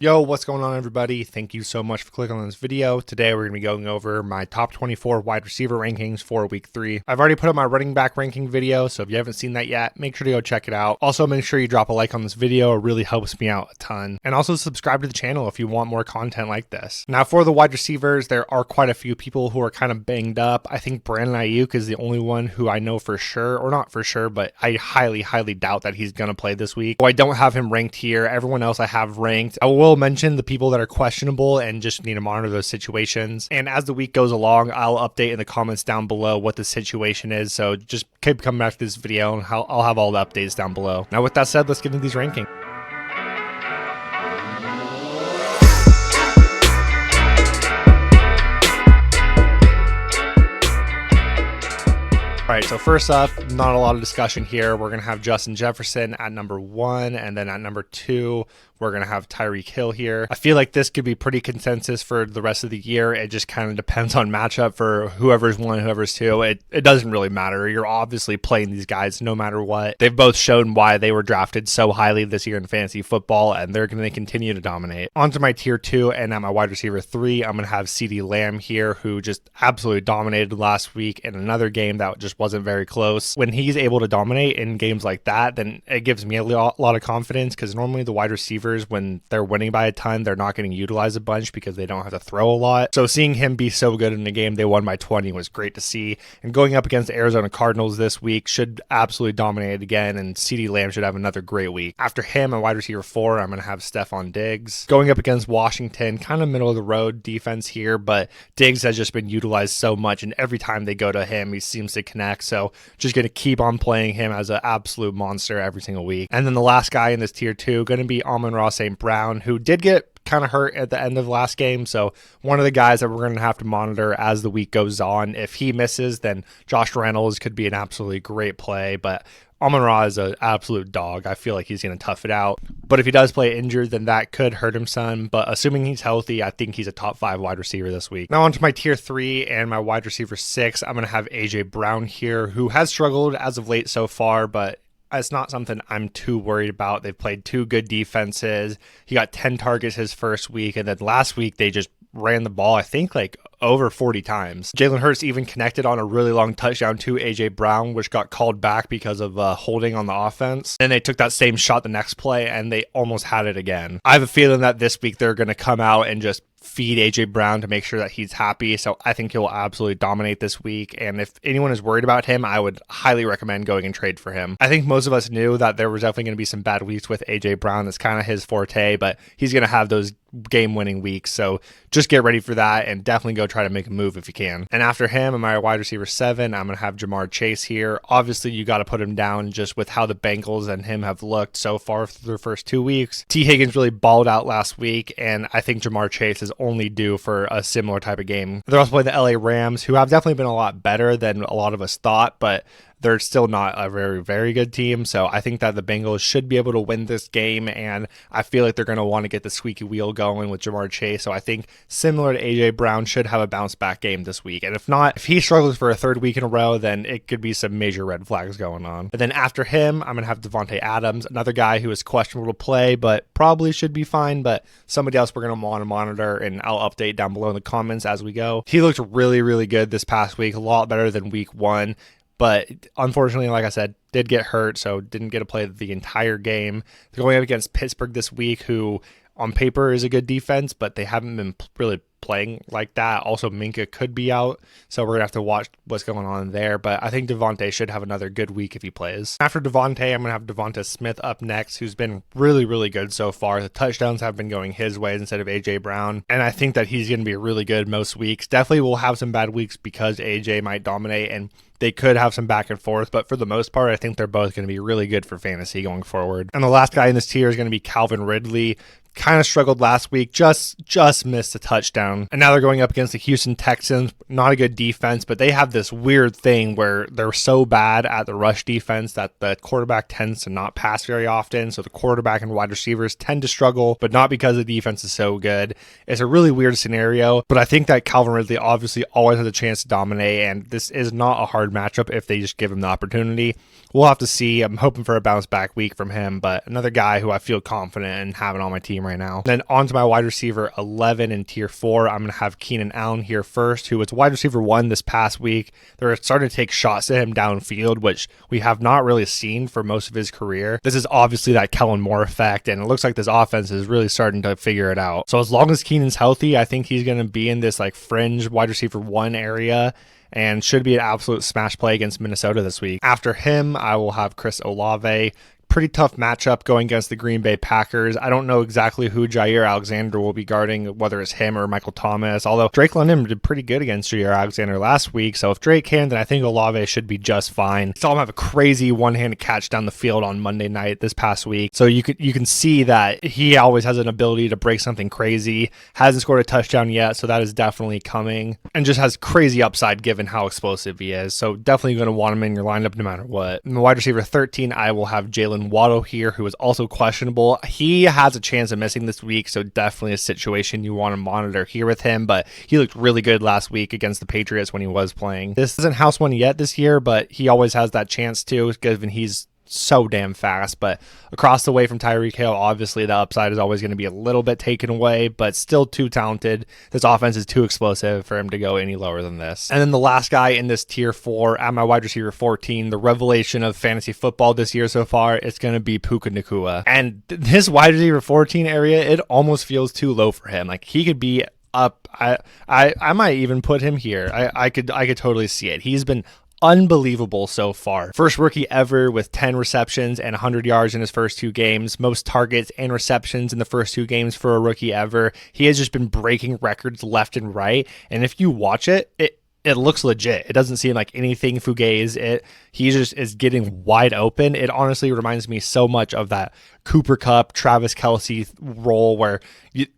Yo, what's going on, everybody? Thank you so much for clicking on this video. Today we're going to be going over my top 24 wide receiver rankings for week 3. I've already put up my running back ranking video, so if you haven't seen that yet, make sure to go check it out. Also, make sure you drop a like on this video. It really helps me out a ton. And also subscribe to the channel if you want more content like this. Now, for the wide receivers, there are quite a few people who are kind of banged up. I think Brandon Ayuk is the only one who I know for sure, or not for sure, but I highly doubt that he's going to play this week. So I don't have him ranked here. Everyone else I have ranked. I will mention the people that are questionable and just need to monitor those situations. And as the week goes along, I'll update in the comments down below what the situation is. So just keep coming back to this video and I'll have all the updates down below. Now, with that said, let's get into these rankings. All right, so first up, not a lot of discussion here. We're going to have Justin Jefferson at number 1, and then at number 2, we're going to have Tyreek Hill here. I feel like this could be pretty consensus for the rest of the year. It just kind of depends on matchup for whoever's 1, whoever's 2. It doesn't really matter. You're obviously playing these guys no matter what. They've both shown why they were drafted so highly this year in fantasy football, and they're going to continue to dominate. On to my tier 2, and at my wide receiver 3, I'm going to have CeeDee Lamb here, who just absolutely dominated last week in another game that just wasn't very close. When he's able to dominate in games like that, then it gives me a lot of confidence, because normally the wide receivers, when they're winning by a ton, they're not getting utilized a bunch because they don't have to throw a lot. So seeing him be so good in the game they won by 20 was great to see. And going up against the Arizona Cardinals this week should absolutely dominate it again, and CeeDee Lamb should have another great week. After him, at wide receiver 4, I'm going to have Stephon Diggs. Going up against Washington, kind of middle of the road defense here, but Diggs has just been utilized so much, and every time they go to him, he seems to connect. So just going to keep on playing him as an absolute monster every single week. And then the last guy in this tier 2 going to be Amon-Ra St. Brown, who did get kind of hurt at the end of the last game. So one of the guys that we're going to have to monitor as the week goes on. If he misses, then Josh Reynolds could be an absolutely great play, but Amon-Ra is an absolute dog. I feel like he's going to tough it out. But if he does play injured, then that could hurt him some. But assuming he's healthy, I think he's a top 5 wide receiver this week. Now on to my tier 3 and my wide receiver 6. I'm going to have AJ Brown here, who has struggled as of late so far, but it's not something I'm too worried about. They've played 2 good defenses. He got 10 targets his first week, and then last week they just ran the ball, I think, like over 40 times. Jalen Hurts even connected on a really long touchdown to AJ Brown, which got called back because of holding on the offense. Then they took that same shot the next play, and they almost had it again. I have a feeling that this week they're going to come out and just feed AJ Brown to make sure that he's happy. So I think he'll absolutely dominate this week. And if anyone is worried about him, I would highly recommend going and trade for him. I think most of us knew that there was definitely going to be some bad weeks with AJ Brown. That's kind of his forte, but he's going to have those game-winning weeks. So just get ready for that and definitely go try to make a move if you can. And after him, in my wide receiver 7, I'm going to have Jamar Chase here. Obviously, you got to put him down just with how the Bengals and him have looked so far through the first 2 weeks. T. Higgins really balled out last week, and I think Jamar Chase is only due for a similar type of game. They're also playing the LA Rams, who have definitely been a lot better than a lot of us thought, but they're still not a very good team. So I think that the Bengals should be able to win this game, and I feel like they're going to want to get the squeaky wheel going with Jamar Chase. So I think similar to AJ Brown should have a bounce back game this week. And if not, if he struggles for a 3rd week in a row, then it could be some major red flags going on. And then after him, I'm going to have Devontae Adams, another guy who is questionable to play, but probably should be fine. But somebody else we're going to want to monitor, and I'll update down below in the comments as we go. He looked really good this past week, a lot better than week 1. But unfortunately, like I said, did get hurt, so didn't get to play the entire game. They're going up against Pittsburgh this week, who on paper is a good defense, but they haven't been really playing like that. Also, Minka could be out, so we're going to have to watch what's going on there. But I think Devontae should have another good week if he plays. After Devontae, I'm going to have Devonta Smith up next, who's been really good so far. The touchdowns have been going his way instead of AJ Brown, and I think that he's going to be really good most weeks. Definitely will have some bad weeks because AJ might dominate, and they could have some back and forth, but for the most part, I think they're both going to be really good for fantasy going forward. And the last guy in this tier is going to be Calvin Ridley. Kind of struggled last week, just missed a touchdown. And now they're going up against the Houston Texans. Not a good defense, but they have this weird thing where they're so bad at the rush defense that the quarterback tends to not pass very often. So the quarterback and wide receivers tend to struggle, but not because the defense is so good. It's a really weird scenario, but I think that Calvin Ridley obviously always has a chance to dominate, and this is not a hard matchup if they just give him the opportunity. We'll have to see. I'm hoping for a bounce back week from him, but another guy who I feel confident in having on my team team right now. Then on to my wide receiver 11 in tier 4. I'm going to have Keenan Allen here first, who was wide receiver 1 this past week. They're starting to take shots at him downfield, which we have not really seen for most of his career. This is obviously that Kellen Moore effect, and it looks like this offense is really starting to figure it out. So as long as Keenan's healthy, I think he's going to be in this like fringe wide receiver 1 area and should be an absolute smash play against Minnesota this week. After him, I will have Chris Olave. Pretty tough matchup going against the Green Bay Packers. I don't know exactly who Jair Alexander will be guarding, whether it's him or Michael Thomas, although Drake London did pretty good against Jair Alexander last week, so if Drake can, then I think Olave should be just fine. Saw him have a crazy one-handed catch down the field on Monday night this past week, so you can see that he always has an ability to break something crazy. Hasn't scored a touchdown yet, so that is definitely coming, and just has crazy upside given how explosive he is, so definitely going to want him in your lineup no matter what. In the wide receiver 13, I will have Jalen Waddle here, who is also questionable. He has a chance of missing this week, so definitely a situation you want to monitor here with him, but he looked really good last week against the Patriots when he was playing. This isn't house one yet this year, but he always has that chance too, given he's so damn fast. But across the way from Tyreek Hill, obviously the upside is always going to be a little bit taken away, but still too talented. This offense is too explosive for him to go any lower than this. And then the last guy in this tier 4 at my wide receiver 14, the revelation of fantasy football this year so far, it's going to be Puka Nacua. And this wide receiver 14 area, it almost feels too low for him. Like he could be up. I might even put him here. I could totally see it. He's been unbelievable so far. First rookie ever with 10 receptions and 100 yards in his first 2 games. Most targets and receptions in the first 2 games for a rookie ever. He has just been breaking records left and right. And if you watch it looks legit. It doesn't seem like anything fugazi. He just is getting wide open. It honestly reminds me so much of that Cooper Kupp, Travis Kelce role where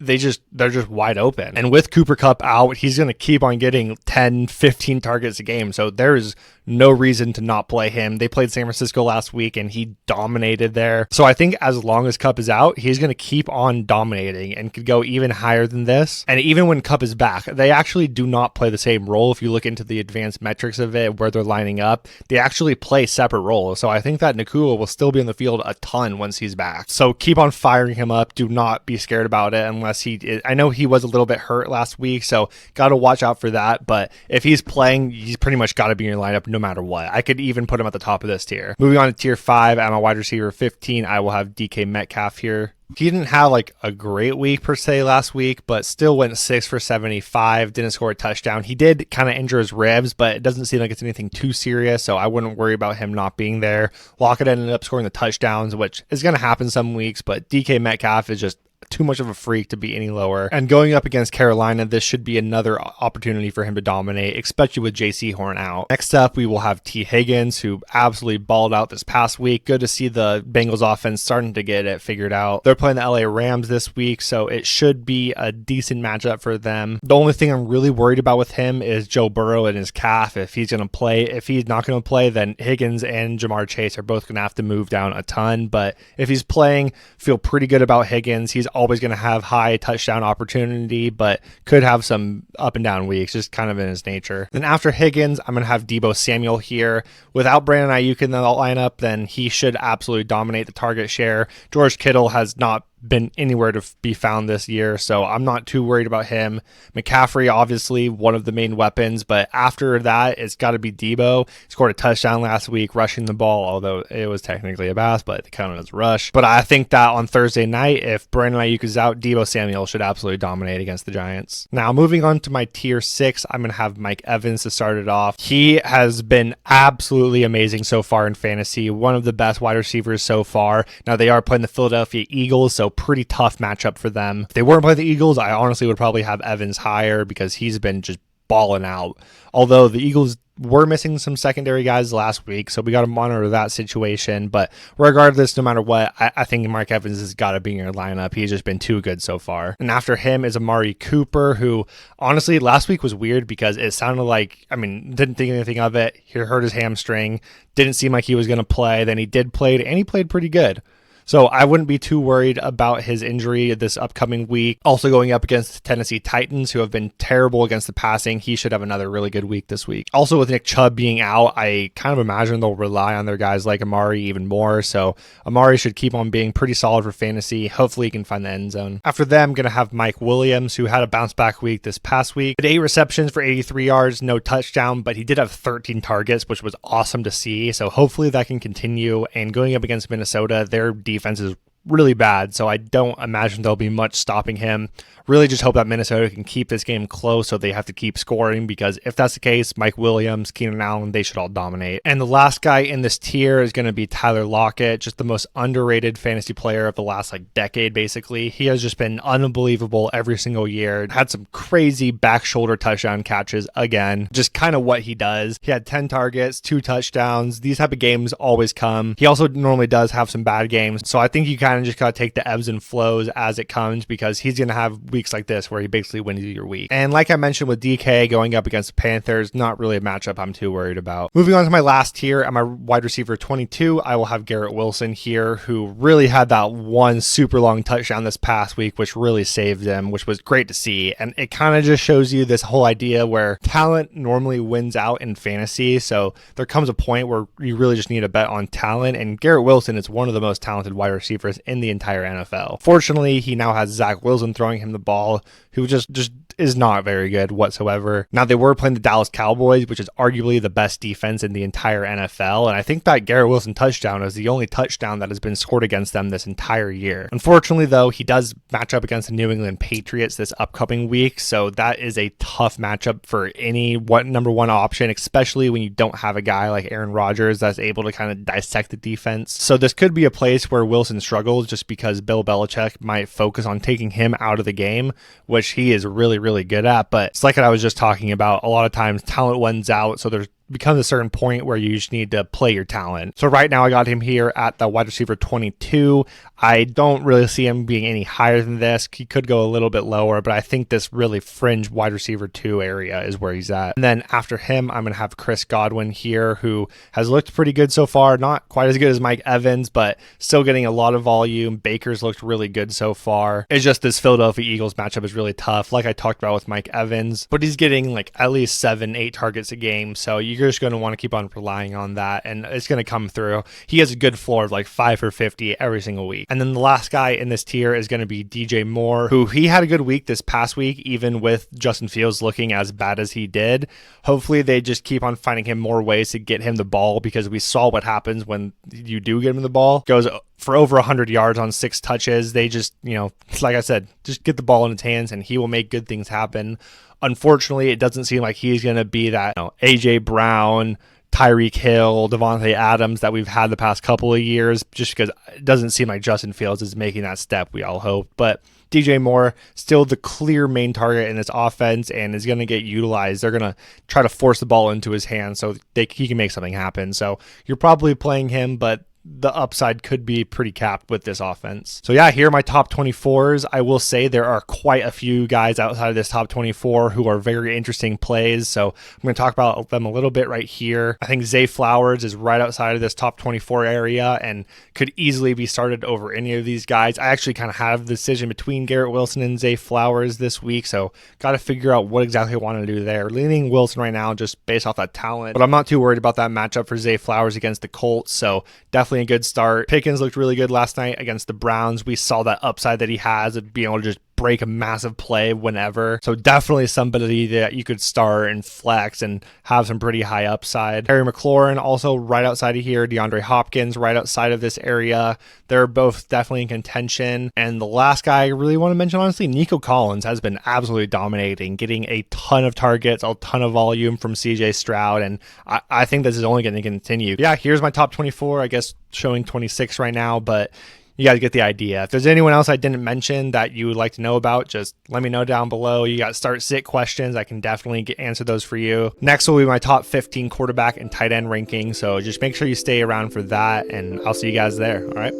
they're just wide open. And with Cooper Kupp out, he's going to keep on getting 10, 15 targets a game. So there is no reason to not play him. They played San Francisco last week and he dominated there. So I think as long as Kupp is out, he's going to keep on dominating and could go even higher than this. And even when Kupp is back, they actually do not play the same role. If you look into the advanced metrics of it, where they're lining up, they actually play separate roles. So I think that Nacua will still be on the field a ton once he's back. So keep on firing him up. Do not be scared about it unless I know he was a little bit hurt last week, so got to watch out for that. But if he's playing, he's pretty much got to be in your lineup no matter what. I could even put him at the top of this tier. Moving on to tier 5, at my wide receiver 15, I will have DK Metcalf here. He didn't have like a great week per se last week, but still went 6 for 75, didn't score a touchdown. He did kind of injure his ribs, but it doesn't seem like it's anything too serious, so I wouldn't worry about him not being there. Lockett ended up scoring the touchdowns, which is going to happen some weeks, but DK Metcalf is just too much of a freak to be any lower. And going up against Carolina, this should be another opportunity for him to dominate, especially with JC Horn out. Next up, we will have T. Higgins, who absolutely balled out this past week. Good to see the Bengals offense starting to get it figured out. They're playing the LA Rams this week, so it should be a decent matchup for them. The only thing I'm really worried about with him is Joe Burrow and his calf. If he's going to play, if he's not going to play, then Higgins and Jamar Chase are both going to have to move down a ton. But if he's playing, feel pretty good about Higgins. He's always going to have high touchdown opportunity, but could have some up and down weeks, just kind of in his nature. Then after Higgins, I'm going to have Deebo Samuel here. Without Brandon Ayuk in the lineup, then he should absolutely dominate the target share. George Kittle has not been anywhere to be found this year, so I'm not too worried about him. McCaffrey, obviously one of the main weapons, but after that, it's got to be Deebo. He scored a touchdown last week rushing the ball, although it was technically a pass, but it counted as a rush. But I think that on Thursday night, if Brandon Ayuk is out, Deebo Samuel should absolutely dominate against the Giants. Now, moving on to my tier 6, I'm going to have Mike Evans to start it off. He has been absolutely amazing so far in fantasy, one of the best wide receivers so far. Now, they are playing the Philadelphia Eagles, so pretty tough matchup for them. If they weren't playing the Eagles, I honestly would probably have Evans higher because he's been just balling out. Although the Eagles were missing some secondary guys last week, so we got to monitor that situation. But regardless, no matter what, I think Mark Evans has got to be in your lineup. He's just been too good so far. And after him is Amari Cooper, who honestly last week was weird because it sounded like, didn't think anything of it. He hurt his hamstring. Didn't seem like he was going to play. Then he did play, and he played pretty good. So I wouldn't be too worried about his injury this upcoming week. Also going up against the Tennessee Titans, who have been terrible against the passing. He should have another really good week this week. Also with Nick Chubb being out, I kind of imagine they'll rely on their guys like Amari even more. So Amari should keep on being pretty solid for fantasy. Hopefully he can find the end zone. After them, I'm going to have Mike Williams, who had a bounce back week this past week. Had 8 receptions for 83 yards, no touchdown, but he did have 13 targets, which was awesome to see. So hopefully that can continue. And going up against Minnesota, their defense is really bad, so I don't imagine there'll be much stopping him. Really just hope that Minnesota can keep this game close so they have to keep scoring, because if that's the case, Mike Williams, Keenan Allen, they should all dominate. And the last guy in this tier is going to be Tyler Lockett, just the most underrated fantasy player of the last decade, basically. He has just been unbelievable every single year. Had some crazy back shoulder touchdown catches again, just kind of what he does. He had 10 targets, 2 touchdowns. These type of games always come. He also normally does have some bad games, so I think you kind of just got to take the ebbs and flows as it comes, because he's going to have weeks like this where he basically wins your week. And like I mentioned with DK going up against the Panthers, not really a matchup I'm too worried about. Moving on to my last tier, at my wide receiver 22, I will have Garrett Wilson here, who really had that one super long touchdown this past week, which really saved him, which was great to see. And it kind of just shows you this whole idea where talent normally wins out in fantasy. So there comes a point where you really just need to bet on talent. And Garrett Wilson is one of the most talented wide receivers in the entire NFL. Fortunately, he now has Zach Wilson throwing him the ball, who just is not very good whatsoever. Now, they were playing the Dallas Cowboys, which is arguably the best defense in the entire NFL, and I think that Garrett Wilson touchdown is the only touchdown that has been scored against them this entire year. Unfortunately, though, he does match up against the New England Patriots this upcoming week, so that is a tough matchup for any number one option, especially when you don't have a guy like Aaron Rodgers that's able to kind of dissect the defense. So this could be a place where Wilson struggles just because Bill Belichick might focus on taking him out of the game, which he is really good at. But it's like what I was just talking about. A lot of times talent wins out, so there's becomes a certain point where you just need to play your talent. So right now I got him here at the wide receiver 22. I don't really see him being any higher than this. He could go a little bit lower, but I think this really fringe wide receiver 2 area is where he's at. And then after him, I'm going to have Chris Godwin here, who has looked pretty good so far. Not quite as good as Mike Evans, but still getting a lot of volume. Baker's looked really good so far. It's just this Philadelphia Eagles matchup is really tough, like I talked about with Mike Evans, but he's getting at least 7-8 targets a game, so you're just going to want to keep on relying on that, and it's going to come through. He has a good floor of 5 for 50 every single week. And then the last guy in this tier is going to be DJ Moore, who he had a good week this past week, even with Justin Fields looking as bad as he did. Hopefully they just keep on finding him more ways to get him the ball, because we saw what happens when you do get him the ball. Goes for over 100 yards on 6 touches. They just, like I said, just get the ball in his hands and he will make good things happen. Unfortunately, it doesn't seem like he's going to be that AJ Brown, Tyreek Hill, Devontae Adams that we've had the past couple of years, just because it doesn't seem like Justin Fields is making that step we all hope. But DJ Moore, still the clear main target in this offense and is going to get utilized. They're going to try to force the ball into his hands so he can make something happen. So you're probably playing him, but the upside could be pretty capped with this offense. So yeah, here are my top 24s. I will say there are quite a few guys outside of this top 24 who are very interesting plays. So I'm going to talk about them a little bit right here. I think Zay Flowers is right outside of this top 24 area and could easily be started over any of these guys. I actually kind of have the decision between Garrett Wilson and Zay Flowers this week, so got to figure out what exactly I want to do there. Leaning Wilson right now just based off that talent, but I'm not too worried about that matchup for Zay Flowers against the Colts, so definitely a good start. Pickens looked really good last night against the Browns. We saw that upside that he has of being able to just break a massive play whenever. So definitely somebody that you could start and flex and have some pretty high upside. Terry McLaurin also right outside of here. DeAndre Hopkins right outside of this area. They're both definitely in contention. And the last guy I really want to mention, honestly, Nico Collins has been absolutely dominating, getting a ton of targets, a ton of volume from CJ Stroud. And I think this is only going to continue. Yeah, here's my top 24, I guess showing 26 right now, but you guys get the idea. If there's anyone else I didn't mention that you would like to know about, just let me know down below. You got start-sit questions. I can definitely answer those for you. Next will be my top 15 quarterback and tight end ranking. So just make sure you stay around for that, and I'll see you guys there. All right.